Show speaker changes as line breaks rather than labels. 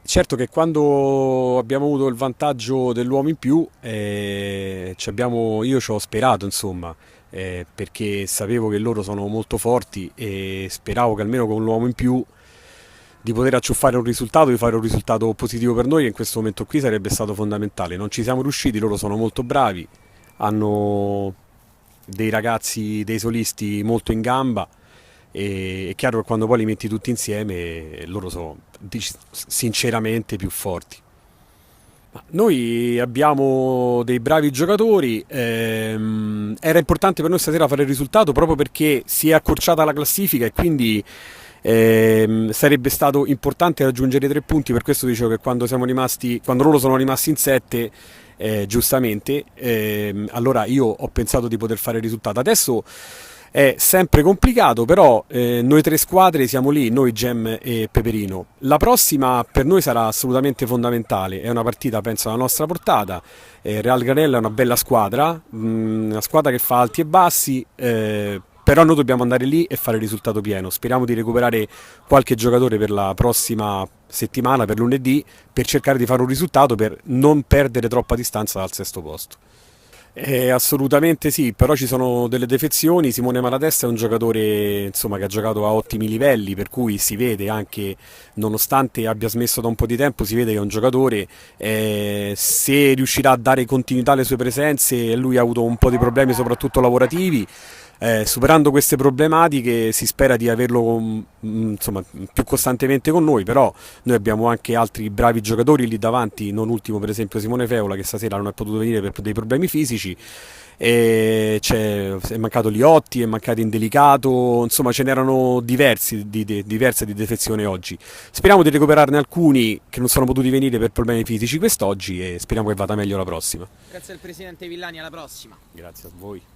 Certo che quando abbiamo avuto il vantaggio dell'uomo in più, io ci ho sperato, insomma, perché sapevo che loro sono molto forti e speravo che almeno con l'uomo in più di poter acciuffare un risultato, di fare un risultato positivo per noi, che in questo momento qui sarebbe stato fondamentale. Non ci siamo riusciti, loro sono molto bravi, hanno dei ragazzi, dei solisti molto in gamba. E è chiaro che quando poi li metti tutti insieme, loro sono sinceramente più forti. Ma noi abbiamo dei bravi giocatori, era importante per noi stasera fare il risultato proprio perché si è accorciata la classifica e quindi sarebbe stato importante raggiungere i 3 punti. Per questo dicevo che quando loro sono rimasti in 7, giustamente, allora io ho pensato di poter fare il risultato. Adesso è sempre complicato, però noi tre squadre siamo lì, noi Gem e Peperino. La prossima per noi sarà assolutamente fondamentale, è una partita penso alla nostra portata. Real Granella è una bella squadra, una squadra che fa alti e bassi, però noi dobbiamo andare lì e fare il risultato pieno. Speriamo di recuperare qualche giocatore per la prossima settimana, per lunedì, per cercare di fare un risultato per non perdere troppa distanza dal sesto posto. Assolutamente sì, però ci sono delle defezioni. Simone Malatesta è un giocatore insomma, che ha giocato a ottimi livelli, per cui si vede anche, nonostante abbia smesso da un po' di tempo, si vede che è un giocatore, se riuscirà a dare continuità alle sue presenze. Lui ha avuto un po' di problemi soprattutto lavorativi. Superando queste problematiche si spera di averlo insomma, più costantemente con noi, però noi abbiamo anche altri bravi giocatori lì davanti, non ultimo per esempio Simone Feola che stasera non è potuto venire per dei problemi fisici, è mancato Liotti, è mancato Indelicato, insomma ce n'erano diverse di defezioni oggi. Speriamo di recuperarne alcuni che non sono potuti venire per problemi fisici quest'oggi e speriamo che vada meglio la prossima.
Grazie al presidente Villani, alla prossima.
Grazie a voi.